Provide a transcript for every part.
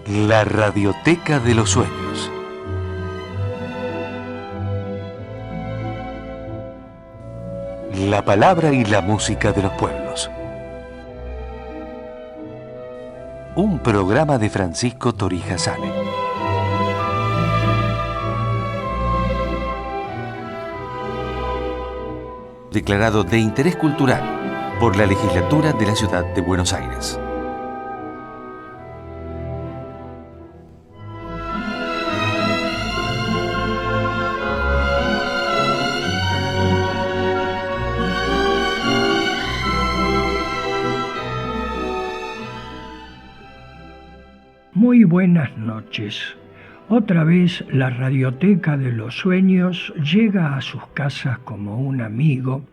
La Radioteca de los Sueños. La palabra y la música de los pueblos. Un programa de Francisco Torija Sane. Declarado de interés cultural por la Legislatura de la Ciudad de Buenos Aires. Muy buenas noches. Otra vez la Radioteca de los Sueños llega a sus casas como un amigo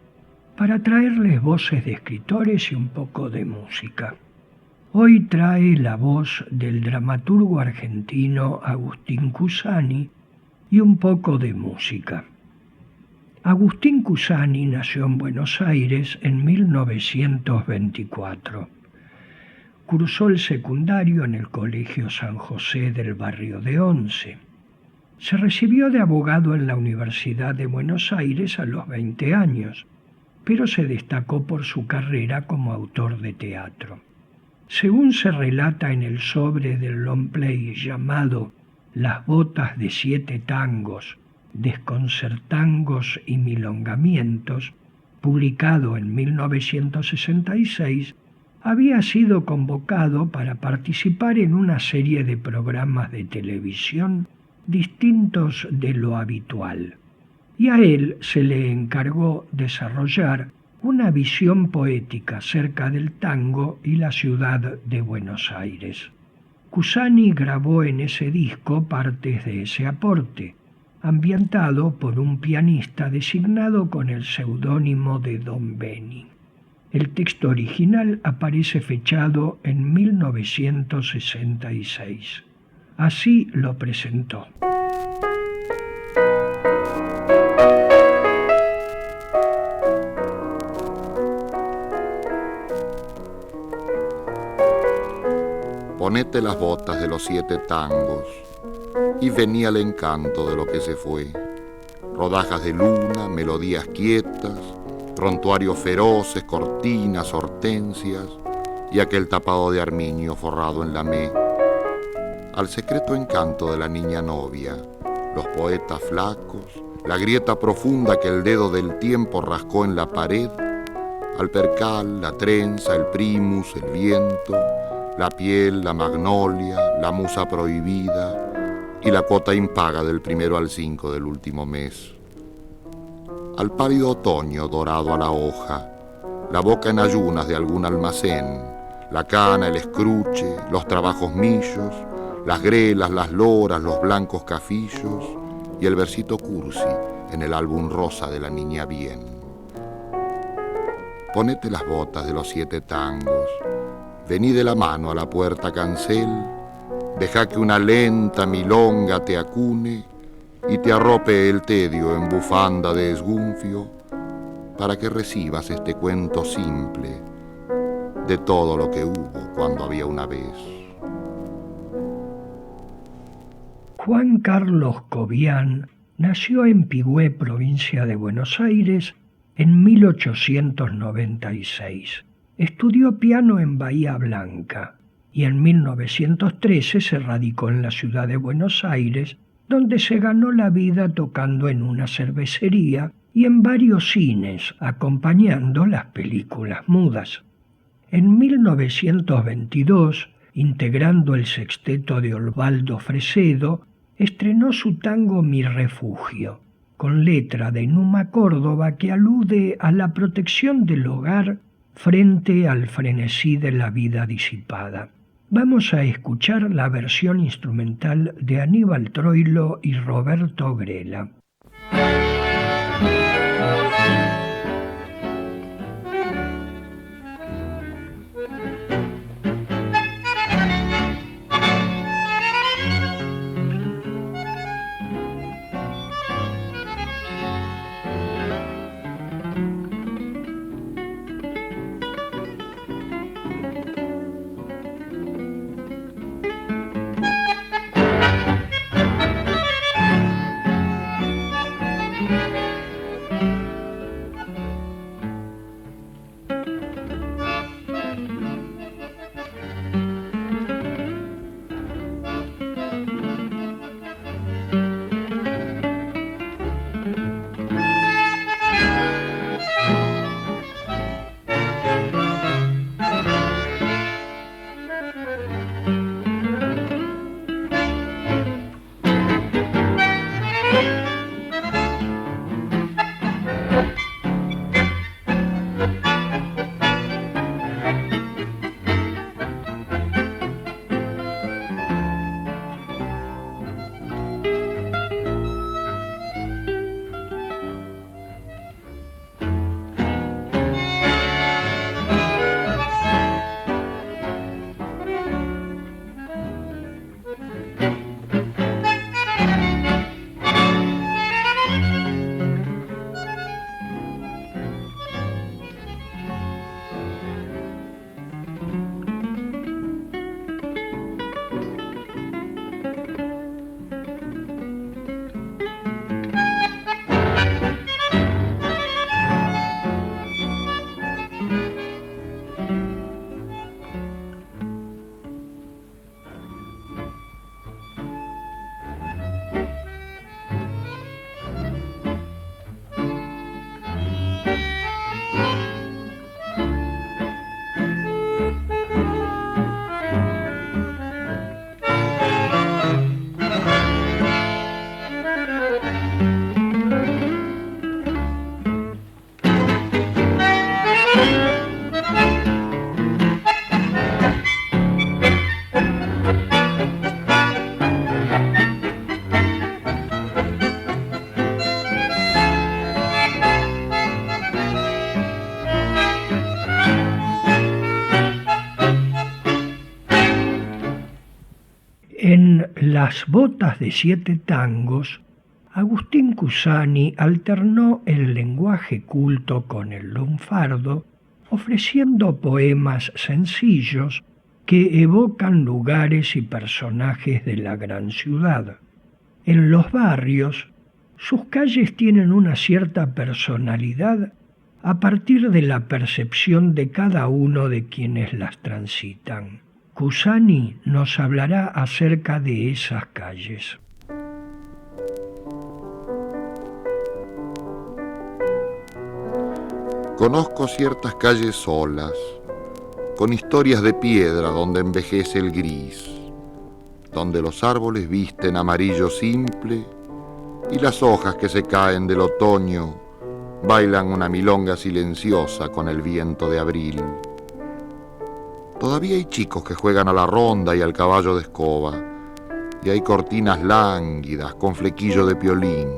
para traerles voces de escritores y un poco de música. Hoy trae la voz del dramaturgo argentino Agustín Cusani y un poco de música. Agustín Cusani nació en Buenos Aires en 1924. Cursó el secundario en el Colegio San José del barrio de Once. Se recibió de abogado en la Universidad de Buenos Aires a los 20 años, pero se destacó por su carrera como autor de teatro. Según se relata en el sobre del long play llamado Las botas de 7 tangos, desconcertangos y milongamientos, publicado en 1966, había sido convocado para participar en una serie de programas de televisión distintos de lo habitual, y a él se le encargó desarrollar una visión poética acerca del tango y la ciudad de Buenos Aires. Cusani grabó en ese disco partes de ese aporte, ambientado por un pianista designado con el seudónimo de Don Beni. El texto original aparece fechado en 1966. Así lo presentó. Ponete las botas de los 7 tangos y venía el encanto de lo que se fue. Rodajas de luna, melodías quietas, prontuarios feroces, cortinas, hortensias y aquel tapado de armiño forrado en lamé. Al secreto encanto de la niña novia, los poetas flacos, la grieta profunda que el dedo del tiempo rascó en la pared, al percal, la trenza, el primus, el viento, la piel, la magnolia, la musa prohibida y la cuota impaga del 1 al 5 del último mes. Al pálido otoño dorado a la hoja, la boca en ayunas de algún almacén, la cana, el escruche, los trabajos millos, las grelas, las loras, los blancos cafillos y el versito cursi en el álbum rosa de la niña bien. Ponete las botas de los 7 tangos, vení de la mano a la puerta cancel, deja que una lenta milonga te acune y te arrope el tedio en bufanda de esgunfio para que recibas este cuento simple de todo lo que hubo cuando había una vez. Juan Carlos Cobián nació en Pigüé, provincia de Buenos Aires, en 1896. Estudió piano en Bahía Blanca y en 1913 se radicó en la ciudad de Buenos Aires, donde se ganó la vida tocando en una cervecería y en varios cines, acompañando las películas mudas. En 1922, integrando el sexteto de Osvaldo Fresedo, estrenó su tango Mi Refugio, con letra de Numa Córdoba que alude a la protección del hogar frente al frenesí de la vida disipada. Vamos a escuchar la versión instrumental de Aníbal Troilo y Roberto Grela. En Las botas de 7 tangos, Agustín Cusani alternó el lenguaje culto con el lunfardo, ofreciendo poemas sencillos que evocan lugares y personajes de la gran ciudad. En los barrios, sus calles tienen una cierta personalidad a partir de la percepción de cada uno de quienes las transitan. Cusani nos hablará acerca de esas calles. Conozco ciertas calles solas, con historias de piedra donde envejece el gris, donde los árboles visten amarillo simple y las hojas que se caen del otoño bailan una milonga silenciosa con el viento de abril. Todavía hay chicos que juegan a la ronda y al caballo de escoba, y hay cortinas lánguidas con flequillo de piolín.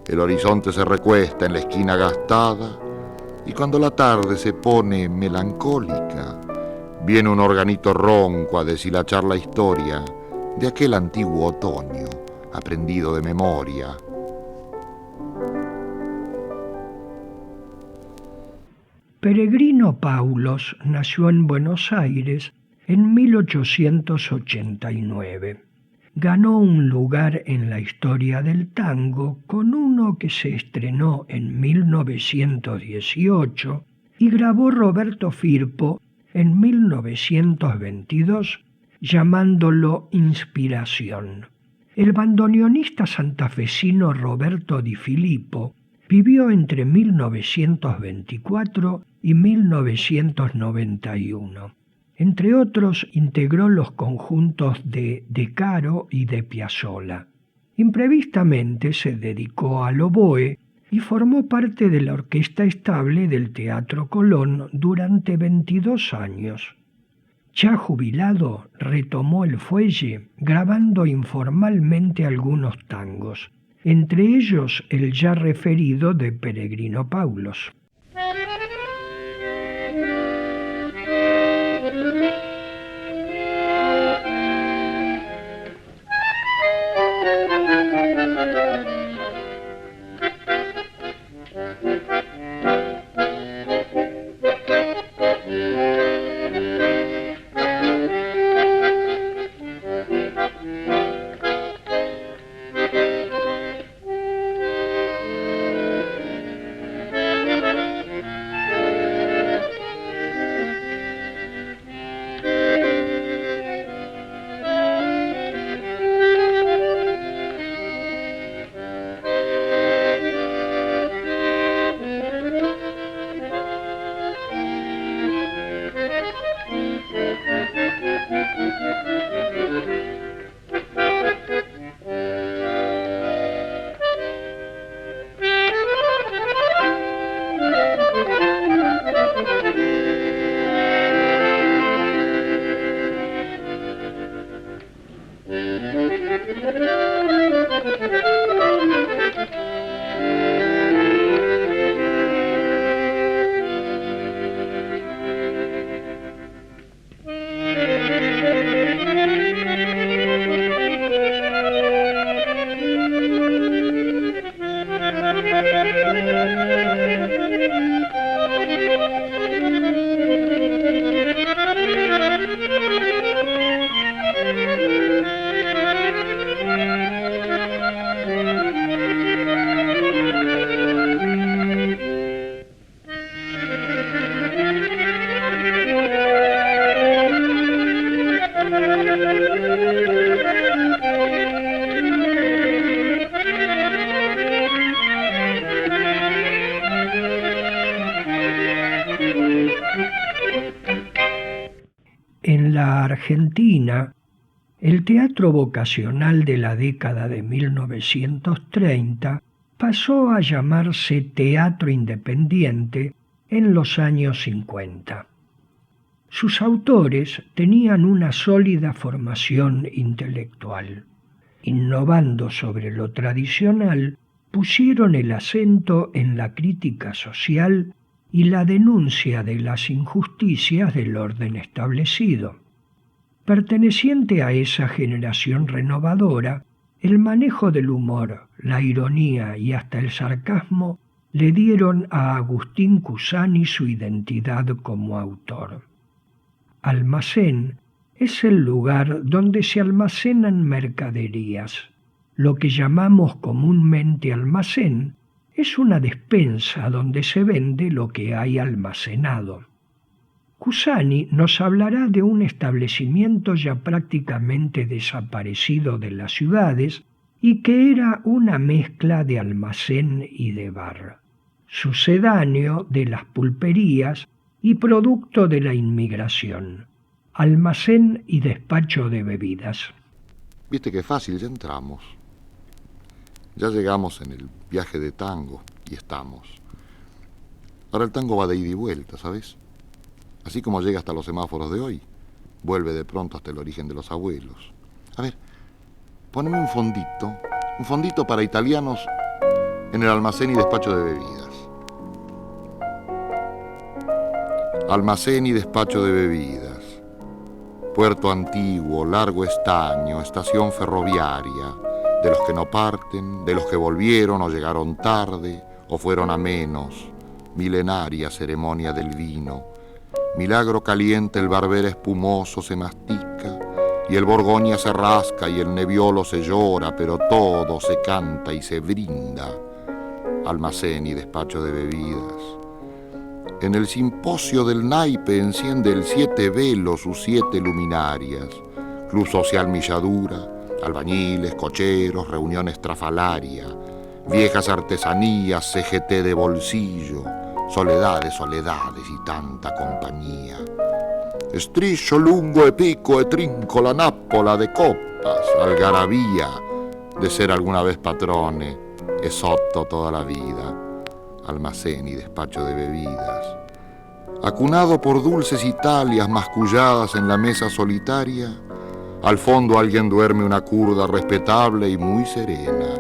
El horizonte se recuesta en la esquina gastada, y cuando la tarde se pone melancólica, viene un organito ronco a deshilachar la historia de aquel antiguo otoño, aprendido de memoria. Peregrino Paulos nació en Buenos Aires en 1889. Ganó un lugar en la historia del tango con uno que se estrenó en 1918 y grabó Roberto Firpo en 1922, llamándolo Inspiración. El bandoneonista santafesino Roberto Di Filippo vivió entre 1924 y 1991. Entre otros, integró los conjuntos de De Caro y de Piazzolla. Imprevistamente se dedicó al oboe y formó parte de la orquesta estable del Teatro Colón durante 22 años. Ya jubilado, retomó el fuelle grabando informalmente algunos tangos, entre ellos el ya referido de Peregrino Paulos. En la Argentina, el teatro vocacional de la década de 1930 pasó a llamarse teatro independiente en los años 50. Sus autores tenían una sólida formación intelectual. Innovando sobre lo tradicional, pusieron el acento en la crítica social y la denuncia de las injusticias del orden establecido. Perteneciente a esa generación renovadora, el manejo del humor, la ironía y hasta el sarcasmo le dieron a Agustín Cusani su identidad como autor. Almacén es el lugar donde se almacenan mercaderías. Lo que llamamos comúnmente almacén es una despensa donde se vende lo que hay almacenado. Cusani nos hablará de un establecimiento ya prácticamente desaparecido de las ciudades y que era una mezcla de almacén y de bar, sucedáneo de las pulperías y producto de la inmigración, almacén y despacho de bebidas. Viste qué fácil, ya entramos. Ya llegamos en el viaje de tango y estamos. Ahora el tango va de ida y vuelta, ¿sabes? Así como llega hasta los semáforos de hoy, vuelve de pronto hasta el origen de los abuelos. A ver, poneme un fondito para italianos en el almacén y despacho de bebidas. Almacén y despacho de bebidas. Puerto antiguo, largo estaño, estación ferroviaria, de los que no parten, de los que volvieron o llegaron tarde o fueron a menos, milenaria ceremonia del vino, milagro caliente el barbera espumoso se mastica y el Borgoña se rasca y el Nebbiolo se llora, pero todo se canta y se brinda. Almacén y despacho de bebidas. En el simposio del naipe enciende el 7 velos sus 7 luminarias, Club Social Milladura, albañiles, cocheros, reunión estrafalaria, viejas artesanías, CGT de bolsillo, soledades y tanta compañía. Striscio lungo e pico e trinco la nappola de copas, algarabía, de ser alguna vez patrone, e sotto toda la vida, almacén y despacho de bebidas. Acunado por dulces Italias masculladas en la mesa solitaria, al fondo alguien duerme una curda respetable y muy serena.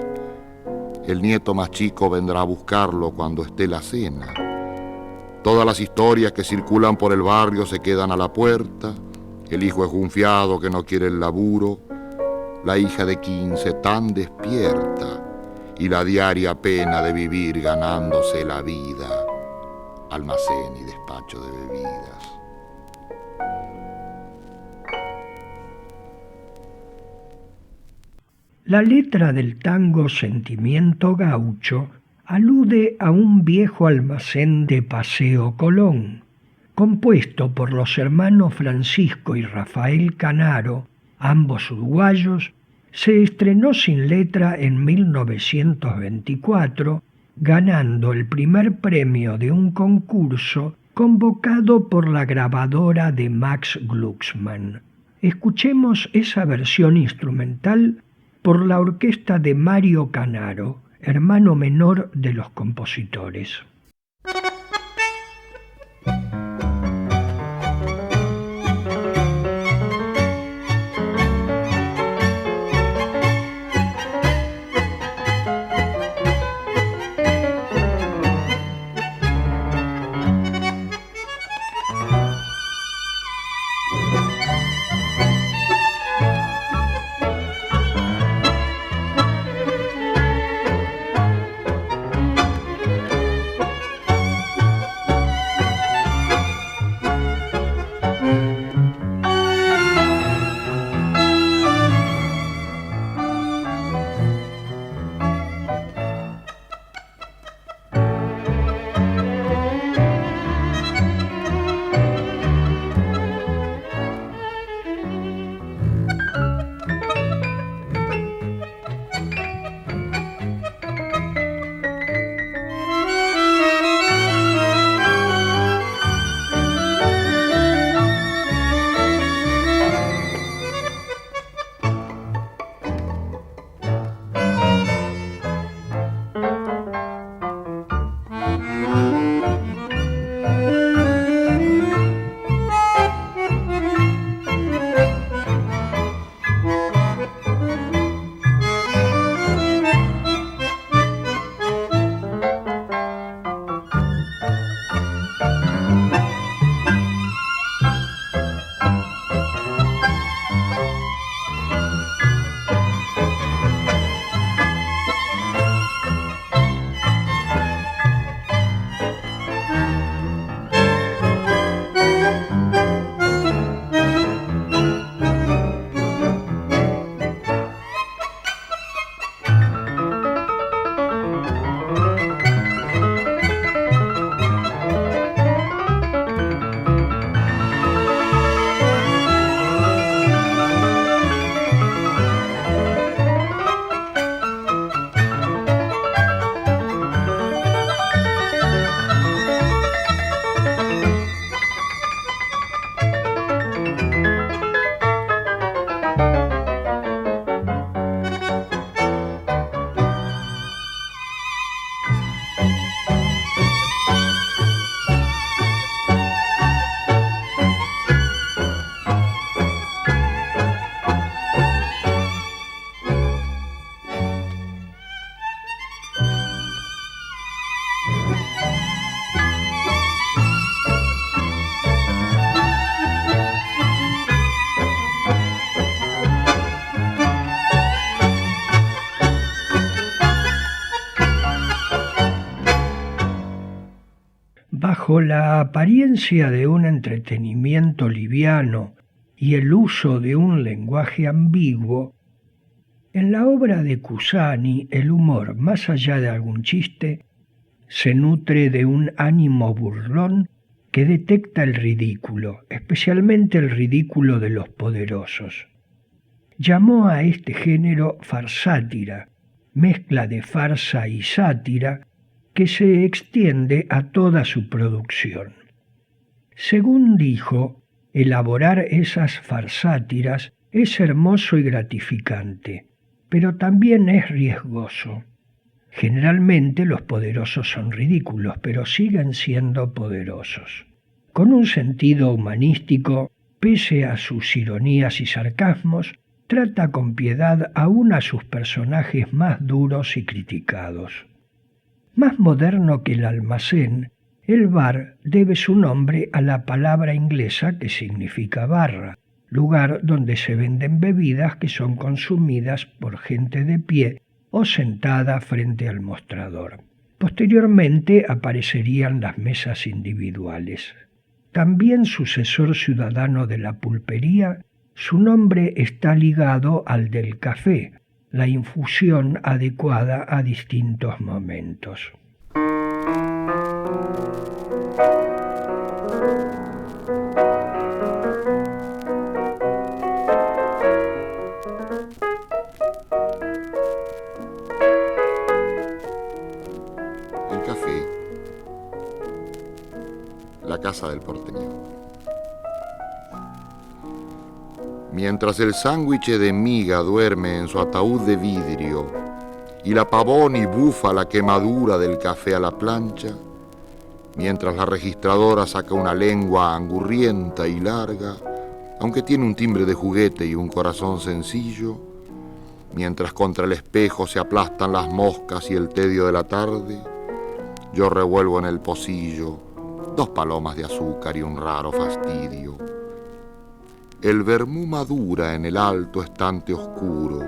El nieto más chico vendrá a buscarlo cuando esté la cena. Todas las historias que circulan por el barrio se quedan a la puerta. El hijo esgunfiado que no quiere el laburo, la hija de 15 tan despierta y la diaria pena de vivir ganándose la vida. Almacén y despacho de bebidas. La letra del tango Sentimiento Gaucho alude a un viejo almacén de Paseo Colón, compuesto por los hermanos Francisco y Rafael Canaro, ambos uruguayos. Se estrenó sin letra en 1924, ganando el primer premio de un concurso convocado por la grabadora de Max Glucksmann. Escuchemos esa versión instrumental por la orquesta de Mario Canaro, hermano menor de los compositores. Bajo la apariencia de un entretenimiento liviano y el uso de un lenguaje ambiguo, en la obra de Cusani el humor, más allá de algún chiste, se nutre de un ánimo burlón que detecta el ridículo, especialmente el ridículo de los poderosos. Llamó a este género farsátira, mezcla de farsa y sátira, que se extiende a toda su producción. Según dijo, elaborar esas farsátiras es hermoso y gratificante, pero también es riesgoso. Generalmente los poderosos son ridículos, pero siguen siendo poderosos. Con un sentido humanístico, pese a sus ironías y sarcasmos, trata con piedad aún a sus personajes más duros y criticados. Más moderno que el almacén, el bar debe su nombre a la palabra inglesa que significa barra, lugar donde se venden bebidas que son consumidas por gente de pie o sentada frente al mostrador. Posteriormente aparecerían las mesas individuales. También sucesor ciudadano de la pulpería, su nombre está ligado al del café, la infusión adecuada a distintos momentos. El café, la casa del porteño. Mientras el sándwich de miga duerme en su ataúd de vidrio y la pavón y bufa la quemadura del café a la plancha, mientras la registradora saca una lengua angurrienta y larga, aunque tiene un timbre de juguete y un corazón sencillo, mientras contra el espejo se aplastan las moscas y el tedio de la tarde, yo revuelvo en el pocillo 2 palomas de azúcar y un raro fastidio. El vermú madura en el alto estante oscuro,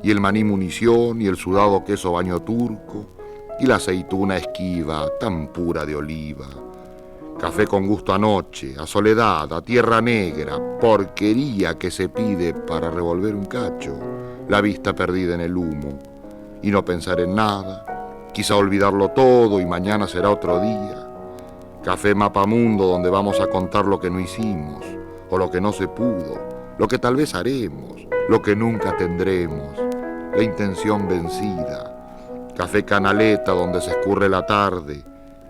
y el maní munición y el sudado queso baño turco, y la aceituna esquiva tan pura de oliva. Café con gusto a noche, a soledad, a tierra negra, porquería que se pide para revolver un cacho, la vista perdida en el humo, y no pensar en nada, quizá olvidarlo todo y mañana será otro día. Café mapamundo donde vamos a contar lo que no hicimos, o lo que no se pudo, lo que tal vez haremos, lo que nunca tendremos, la intención vencida. Café canaleta donde se escurre la tarde,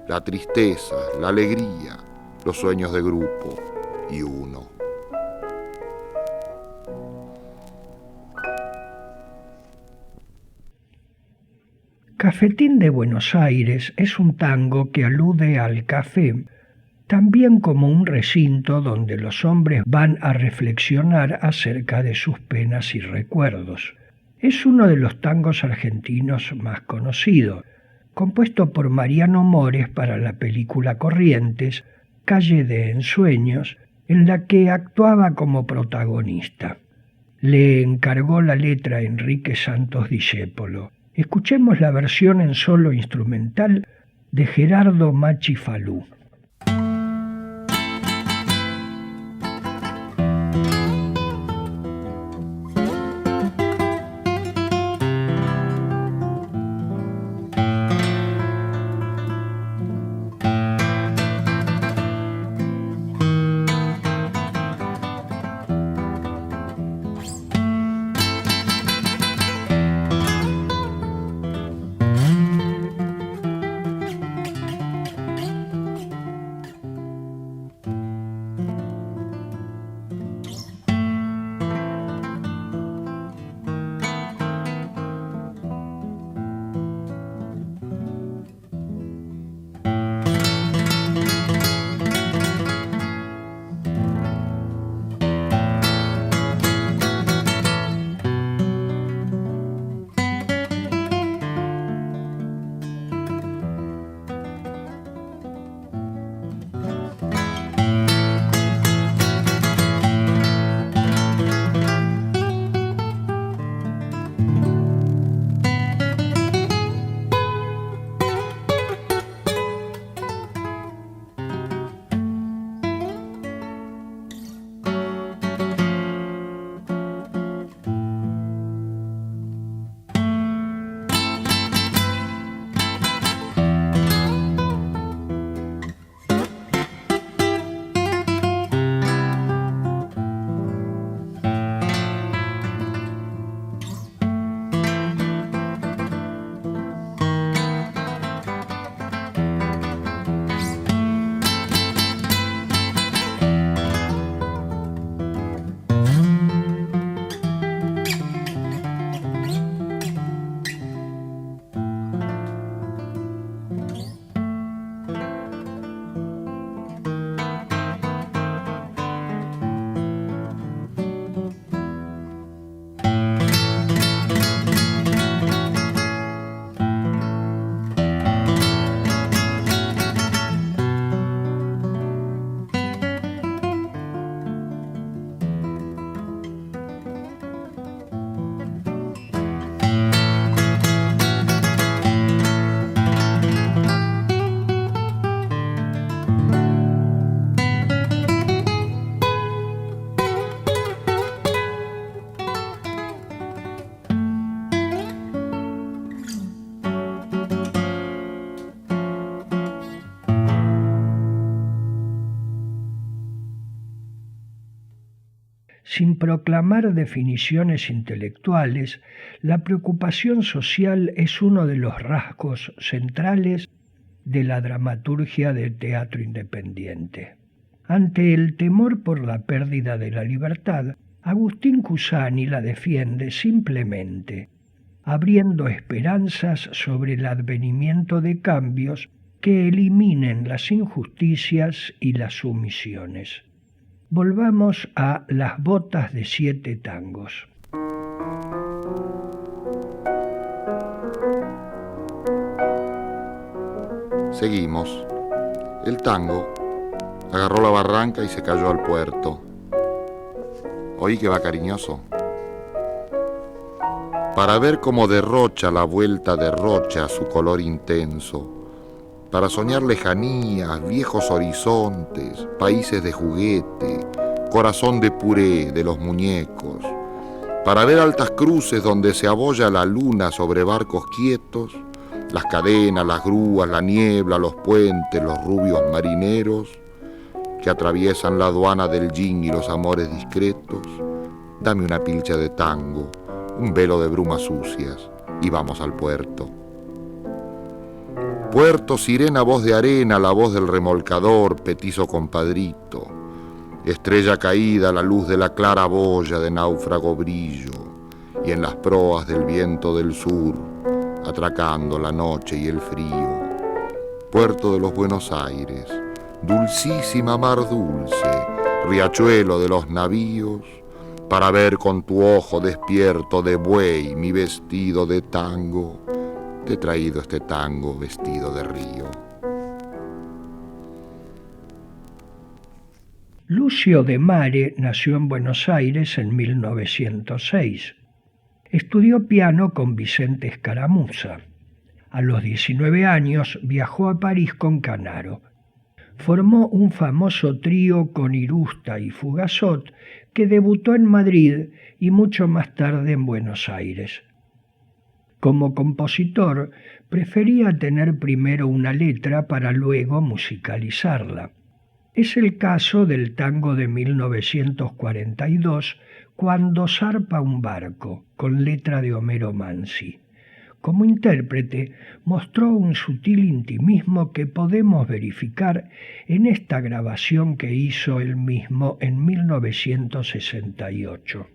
la tristeza, la alegría, los sueños de grupo y uno. Cafetín de Buenos Aires es un tango que alude al café, también como un recinto donde los hombres van a reflexionar acerca de sus penas y recuerdos. Es uno de los tangos argentinos más conocidos, compuesto por Mariano Mores para la película Corrientes, Calle de Ensueños, en la que actuaba como protagonista. Le encargó la letra a Enrique Santos Discépolo. Escuchemos la versión en solo instrumental de Gerardo Machi Falú. Sin proclamar definiciones intelectuales, la preocupación social es uno de los rasgos centrales de la dramaturgia del teatro independiente. Ante el temor por la pérdida de la libertad, Agustín Cusani la defiende simplemente, abriendo esperanzas sobre el advenimiento de cambios que eliminen las injusticias y las sumisiones. Volvamos a Las botas de 7 tangos. Seguimos. El tango agarró la barranca y se cayó al puerto. Oí que va cariñoso. Para ver cómo derrocha la vuelta de Rocha su color intenso, para soñar lejanías, viejos horizontes, países de juguete, corazón de puré de los muñecos, para ver altas cruces donde se abolla la luna sobre barcos quietos, las cadenas, las grúas, la niebla, los puentes, los rubios marineros que atraviesan la aduana del yin y los amores discretos. Dame una pilcha de tango, un velo de brumas sucias y vamos al puerto. Puerto, sirena, voz de arena, la voz del remolcador, petizo compadrito. Estrella caída, la luz de la clara boya de náufrago brillo, y en las proas del viento del sur, atracando la noche y el frío. Puerto de los Buenos Aires, dulcísima mar dulce, riachuelo de los navíos, para ver con tu ojo despierto de buey mi vestido de tango. Te he traído este tango vestido de río. Lucio de Mare nació en Buenos Aires en 1906. Estudió piano con Vicente Escaramuza. A los 19 años viajó a París con Canaro. Formó un famoso trío con Irusta y Fugazot que debutó en Madrid y mucho más tarde en Buenos Aires. Como compositor, prefería tener primero una letra para luego musicalizarla. Es el caso del tango de 1942, Cuando zarpa un barco, con letra de Homero Mansi. Como intérprete, mostró un sutil intimismo que podemos verificar en esta grabación que hizo él mismo en 1968.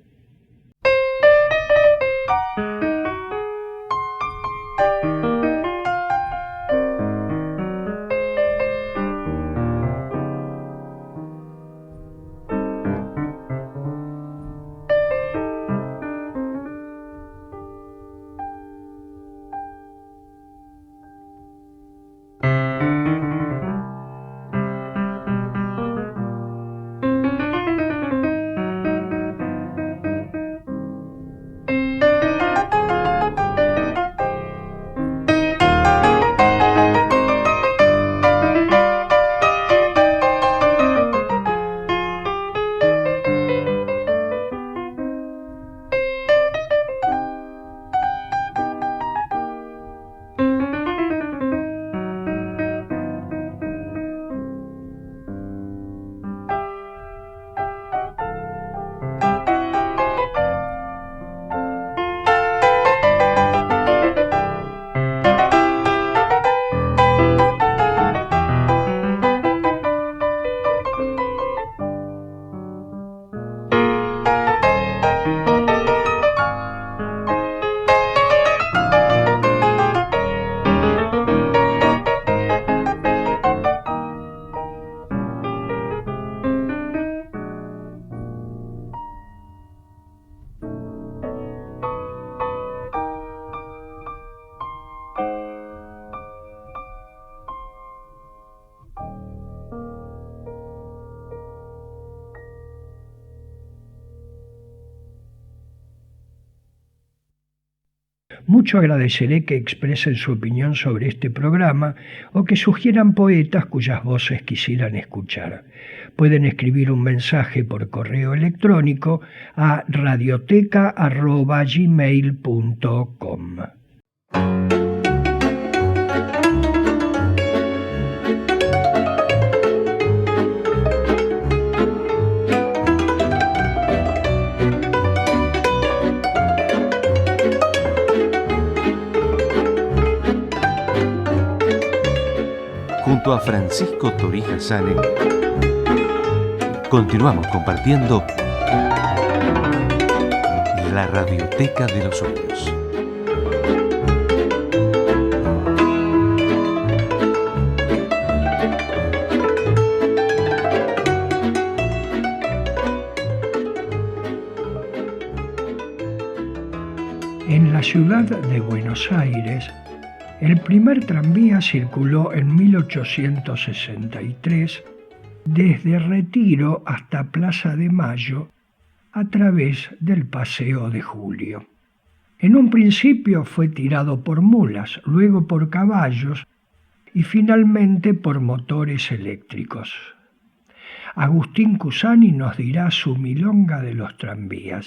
Mucho agradeceré que expresen su opinión sobre este programa o que sugieran poetas cuyas voces quisieran escuchar. Pueden escribir un mensaje por correo electrónico a radioteca@gmail.com. Junto a Francisco Torija Sane, continuamos compartiendo la radioteca de los sueños. En la ciudad de Buenos Aires, el primer tranvía circuló en 1863 desde Retiro hasta Plaza de Mayo a través del Paseo de Julio. En un principio fue tirado por mulas, luego por caballos y finalmente por motores eléctricos. Agustín Cusani nos dirá su milonga de los tranvías.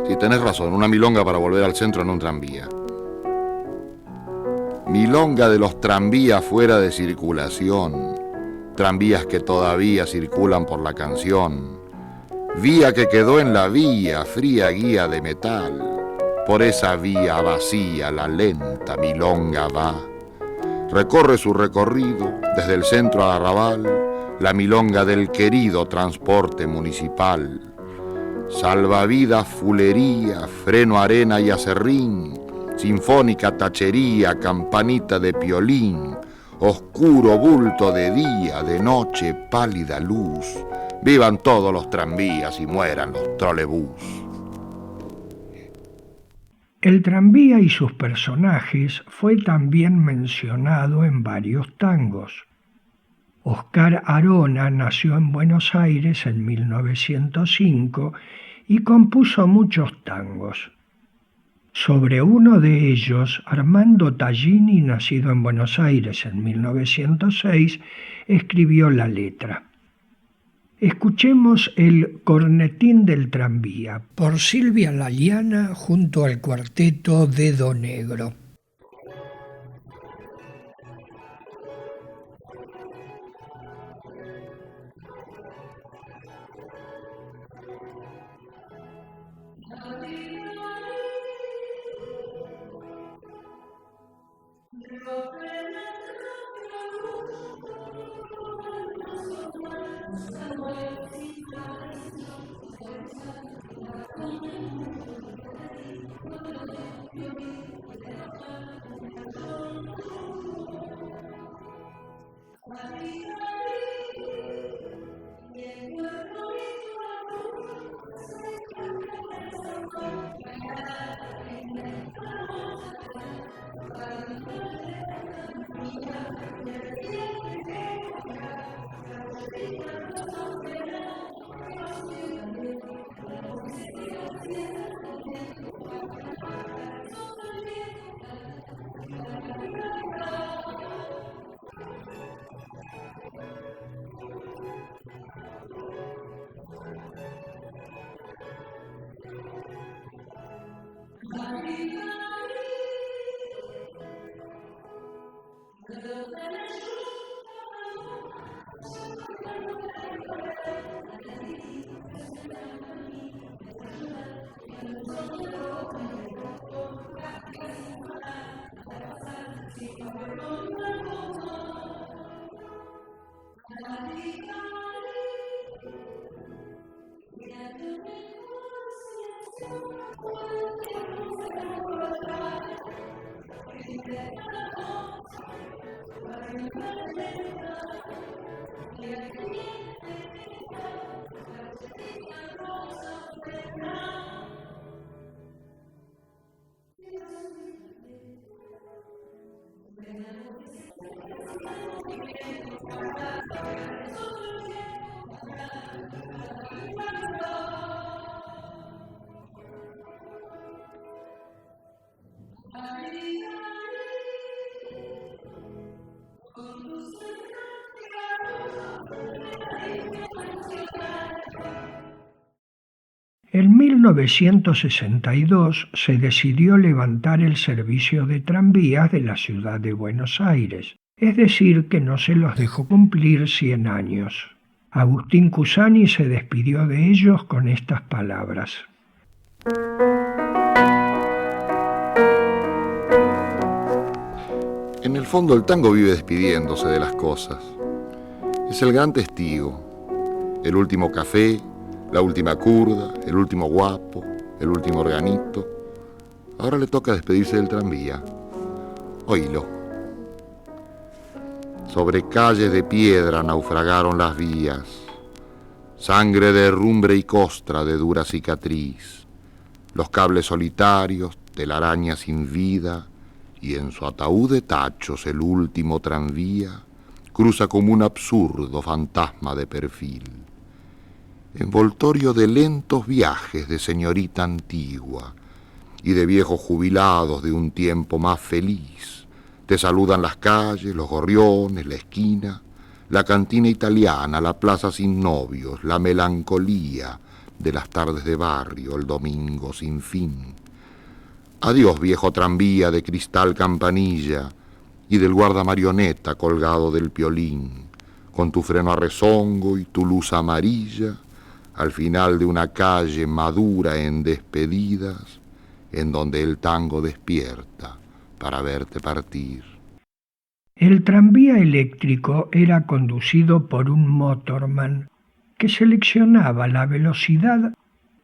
Si tenés razón, una milonga para volver al centro en un tranvía. Milonga de los tranvías fuera de circulación, tranvías que todavía circulan por la canción, vía que quedó en la vía, fría guía de metal, por esa vía vacía la lenta milonga va. Recorre su recorrido desde el centro al arrabal, la milonga del querido transporte municipal. Salvavidas, fulería, freno, arena y acerrín, sinfónica tachería, campanita de piolín, oscuro bulto de día, de noche, pálida luz. Vivan todos los tranvías y mueran los trolebús. El tranvía y sus personajes fue también mencionado en varios tangos. Oscar Arona nació en Buenos Aires en 1905 y compuso muchos tangos. Sobre uno de ellos, Armando Tallini, nacido en Buenos Aires en 1906, escribió la letra. Escuchemos el Cornetín del tranvía por Silvia Laliana junto al cuarteto Dedo Negro. En 1962 se decidió levantar el servicio de tranvías de la ciudad de Buenos Aires, es decir, que no se los dejó cumplir 100 años. Agustín Cusani se despidió de ellos con estas palabras. En el fondo el tango vive despidiéndose de las cosas. Es el gran testigo. El último café, la última curda, el último guapo, el último organito. Ahora le toca despedirse del tranvía. Oílo. Sobre calles de piedra naufragaron las vías. Sangre de herrumbre y costra de dura cicatriz. Los cables solitarios, telaraña sin vida, y en su ataúd de tachos el último tranvía cruza como un absurdo fantasma de perfil. Envoltorio de lentos viajes de señorita antigua y de viejos jubilados de un tiempo más feliz. Te saludan las calles, los gorriones, la esquina, la cantina italiana, la plaza sin novios, la melancolía de las tardes de barrio, el domingo sin fin. Adiós, viejo tranvía de cristal campanilla y del guarda marioneta colgado del piolín, con tu freno a rezongo y tu luz amarilla, al final de una calle madura en despedidas, en donde el tango despierta para verte partir. El tranvía eléctrico era conducido por un motorman que seleccionaba la velocidad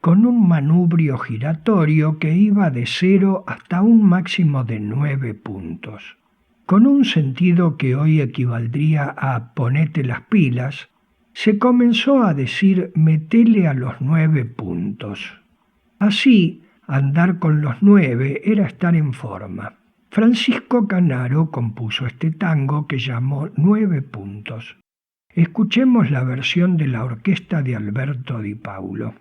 con un manubrio giratorio que iba de 0 hasta un máximo de 9 puntos. Con un sentido que hoy equivaldría a ponete las pilas, se comenzó a decir metele a los 9 puntos. Así, andar con los 9 era estar en forma. Francisco Canaro compuso este tango que llamó 9 puntos. Escuchemos la versión de la orquesta de Alberto Di Paulo.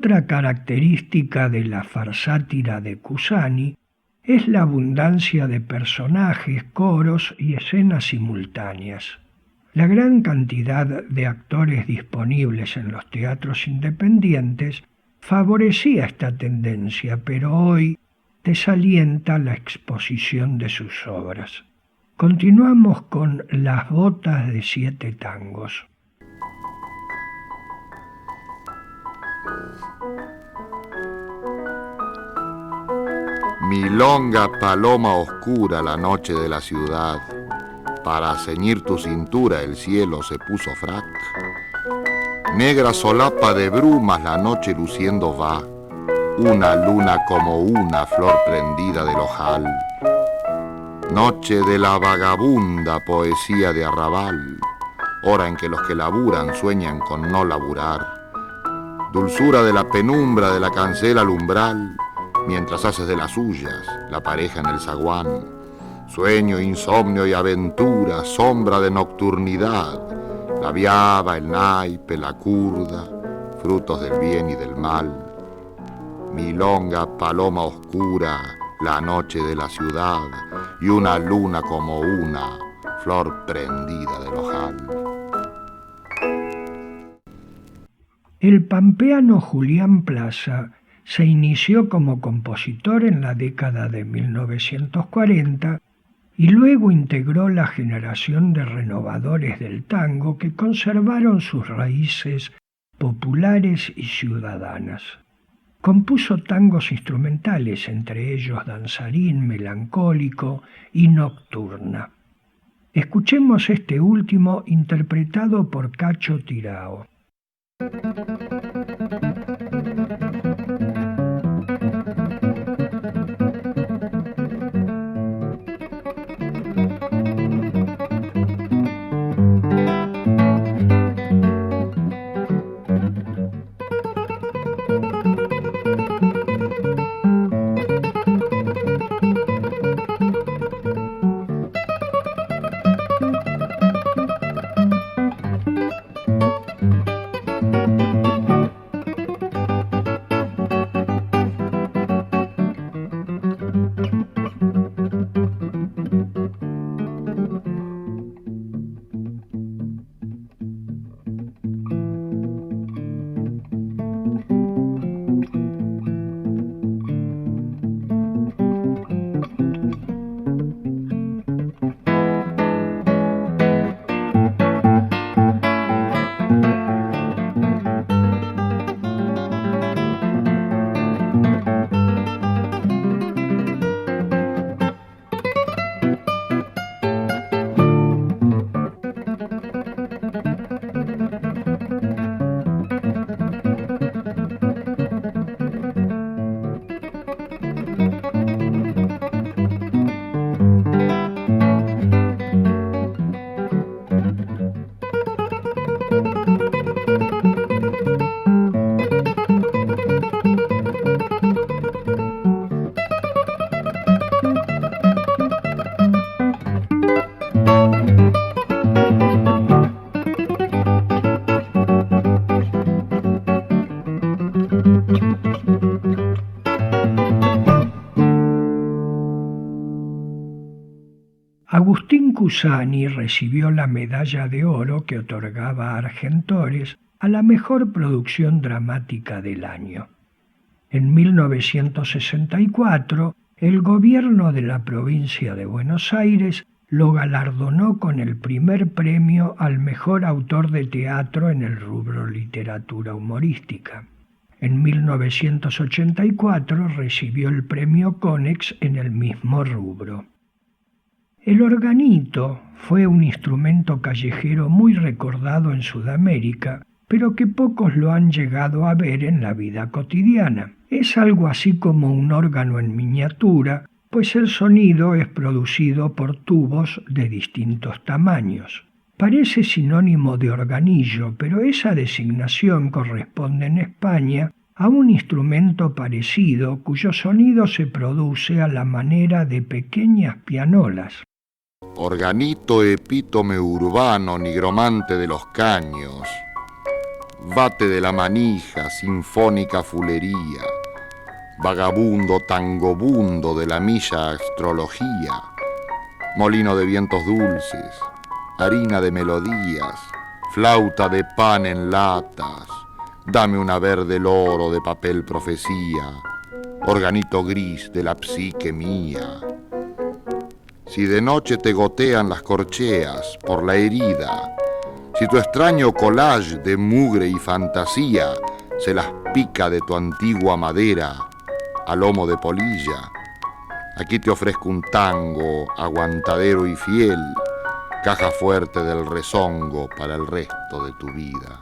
Otra característica de la farsátira de Cusani es la abundancia de personajes, coros y escenas simultáneas. La gran cantidad de actores disponibles en los teatros independientes favorecía esta tendencia, pero hoy desalienta la exposición de sus obras. Continuamos con Las botas de 7 tangos. Milonga paloma oscura la noche de la ciudad, para ceñir tu cintura el cielo se puso frac. Negra solapa de brumas la noche luciendo va, una luna como una flor prendida del ojal. Noche de la vagabunda poesía de arrabal, hora en que los que laburan sueñan con no laburar. Dulzura de la penumbra de la cancela al umbral, mientras haces de las suyas la pareja en el zaguán. Sueño, insomnio y aventura, sombra de nocturnidad, la viaba, el naipe, la curda, frutos del bien y del mal. Milonga, paloma oscura, la noche de la ciudad, y una luna como una flor prendida del ojal. El pampeano Julián Plaza se inició como compositor en la década de 1940 y luego integró la generación de renovadores del tango que conservaron sus raíces populares y ciudadanas. Compuso tangos instrumentales, entre ellos Danzarín, Melancólico y Nocturna. Escuchemos este último interpretado por Cacho Tirao. Agustín Cusani recibió la medalla de oro que otorgaba Argentores a la mejor producción dramática del año. En 1964, el gobierno de la provincia de Buenos Aires lo galardonó con el primer premio al mejor autor de teatro en el rubro literatura humorística. En 1984 recibió el premio Conex en el mismo rubro. El organito fue un instrumento callejero muy recordado en Sudamérica, pero que pocos lo han llegado a ver en la vida cotidiana. Es algo así como un órgano en miniatura, pues el sonido es producido por tubos de distintos tamaños. Parece sinónimo de organillo, pero esa designación corresponde en España a un instrumento parecido cuyo sonido se produce a la manera de pequeñas pianolas. Organito epítome urbano, nigromante de los caños, bate de la manija, sinfónica fulería, vagabundo tangobundo de la milla astrología, molino de vientos dulces, harina de melodías, flauta de pan en latas, dame una verde loro de papel profecía, organito gris de la psique mía. Si de noche te gotean las corcheas por la herida, si tu extraño collage de mugre y fantasía se las pica de tu antigua madera a lomo de polilla, aquí te ofrezco un tango aguantadero y fiel, caja fuerte del rezongo para el resto de tu vida.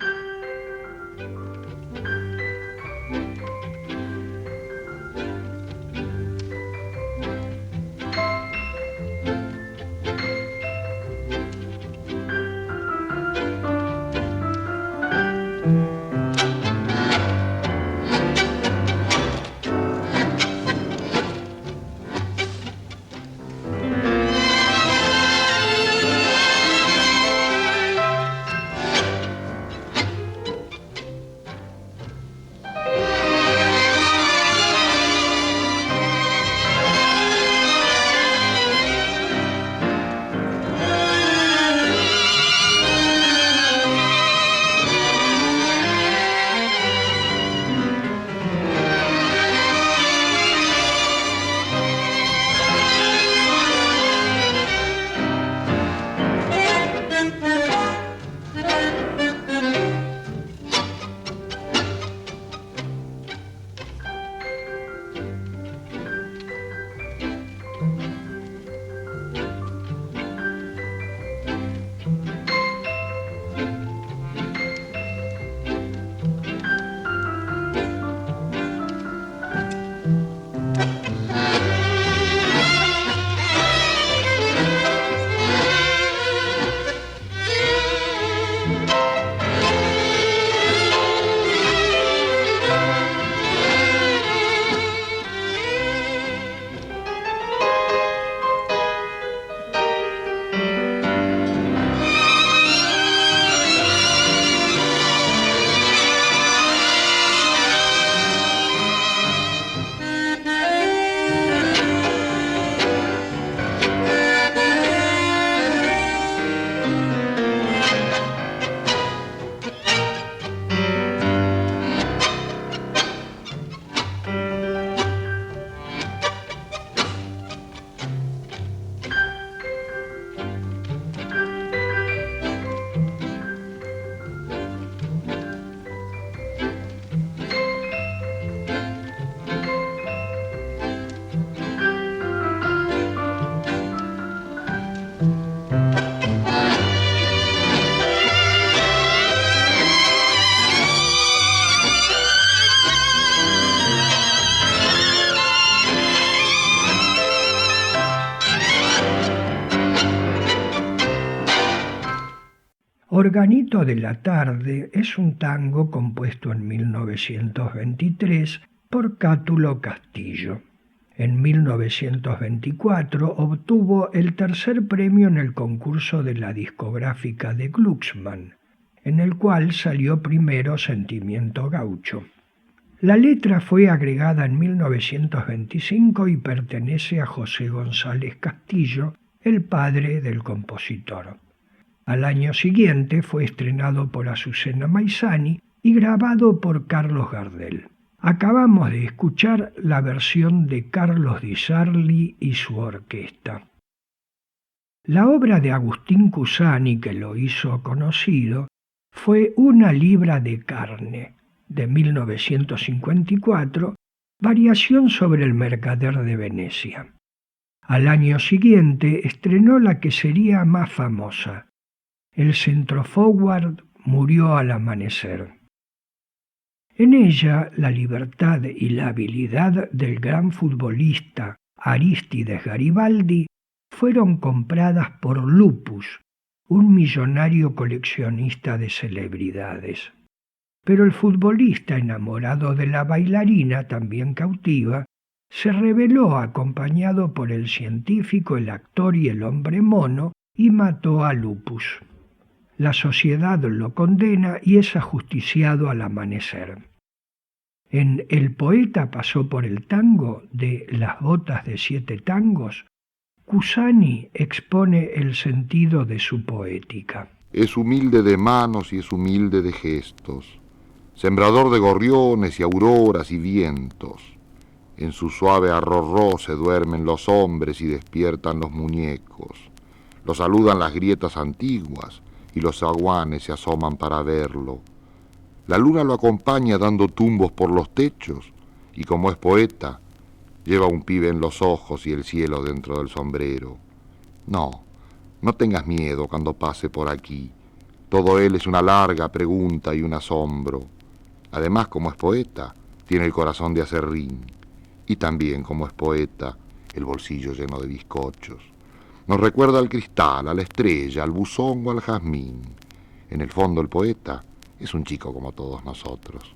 Organito de la tarde es un tango compuesto en 1923 por Cátulo Castillo. En 1924 obtuvo el tercer premio en el concurso de la discográfica de Glucksmann, en el cual salió primero Sentimiento Gaucho. La letra fue agregada en 1925 y pertenece a José González Castillo, el padre del compositor. Al año siguiente fue estrenado por Azucena Maizani y grabado por Carlos Gardel. Acabamos de escuchar la versión de Carlos Di Sarli y su orquesta. La obra de Agustín Cusani, que lo hizo conocido, fue Una libra de carne, de 1954, variación sobre El mercader de Venecia. Al año siguiente estrenó la que sería más famosa, El centroforward murió al amanecer. En ella, la libertad y la habilidad del gran futbolista Arístides Garibaldi fueron compradas por Lupus, un millonario coleccionista de celebridades. Pero el futbolista, enamorado de la bailarina, también cautiva, se rebeló acompañado por el científico, el actor y el hombre mono y mató a Lupus. La sociedad lo condena y es ajusticiado al amanecer. En El poeta pasó por el tango de Las botas de 7 tangos, Cusani expone el sentido de su poética. Es humilde de manos y es humilde de gestos, sembrador de gorriones y auroras y vientos. En su suave arrorró se duermen los hombres y despiertan los muñecos. Lo saludan las grietas antiguas y los zaguanes se asoman para verlo. La luna lo acompaña dando tumbos por los techos y como es poeta, lleva un pibe en los ojos y el cielo dentro del sombrero. No tengas miedo cuando pase por aquí. Todo él es una larga pregunta y un asombro. Además, como es poeta, tiene el corazón de aserrín. Y también, como es poeta, el bolsillo lleno de bizcochos. Nos recuerda al cristal, a la estrella, al buzón o al jazmín. En el fondo, el poeta es un chico como todos nosotros.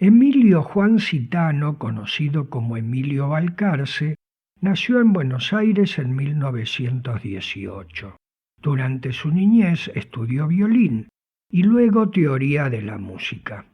Emilio Juan Citano, conocido como Emilio Balcarce, nació en Buenos Aires en 1918. Durante su niñez estudió violín y luego teoría de la música.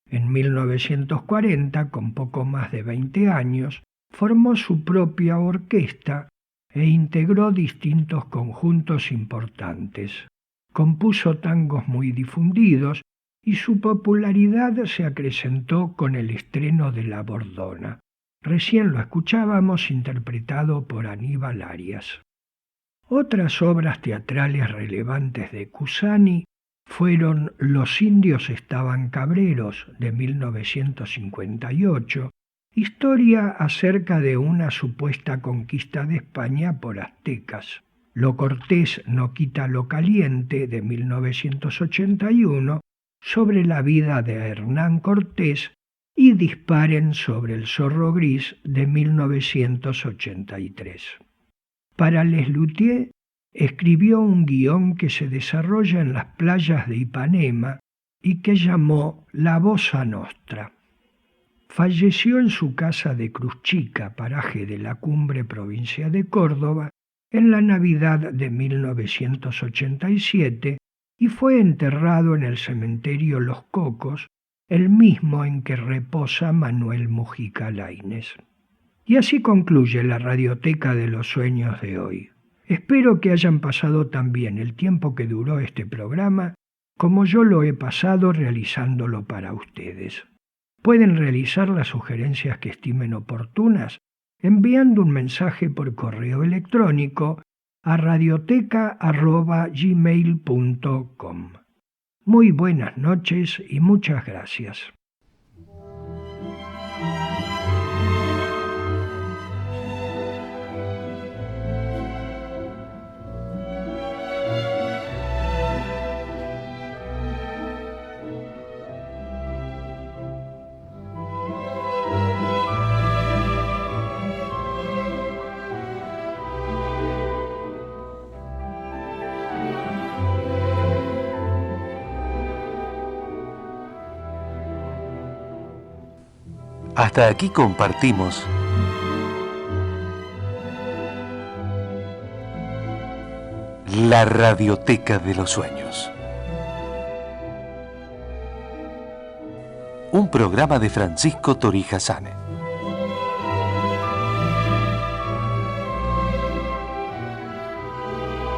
En 1940, con poco más de 20 años, formó su propia orquesta e integró distintos conjuntos importantes. Compuso tangos muy difundidos y su popularidad se acrecentó con el estreno de La Bordona. Recién lo escuchábamos interpretado por Aníbal Arias. Otras obras teatrales relevantes de Cusani fueron Los indios estaban cabreros, de 1958, historia acerca de una supuesta conquista de España por aztecas. Lo cortés no quita lo caliente, de 1981, sobre la vida de Hernán Cortés, y Disparen sobre el zorro gris, de 1983. Para Les Luthiers escribió un guión que se desarrolla en las playas de Ipanema y que llamó La Bossa Nostra. Falleció en su casa de Cruz Chica, paraje de la Cumbre, provincia de Córdoba, en la Navidad de 1987 y fue enterrado en el cementerio Los Cocos, el mismo en que reposa Manuel Mujica Lainez. Y así concluye la Radioteca de los Sueños de hoy. Espero que hayan pasado tan bien el tiempo que duró este programa como yo lo he pasado realizándolo para ustedes. Pueden realizar las sugerencias que estimen oportunas enviando un mensaje por correo electrónico a radioteca@gmail.com. Muy buenas noches y muchas gracias. Hasta aquí compartimos la Radioteca de los Sueños. Un programa de Francisco Torija Sane.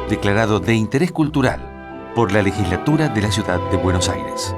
Declarado de interés cultural por la Legislatura de la Ciudad de Buenos Aires.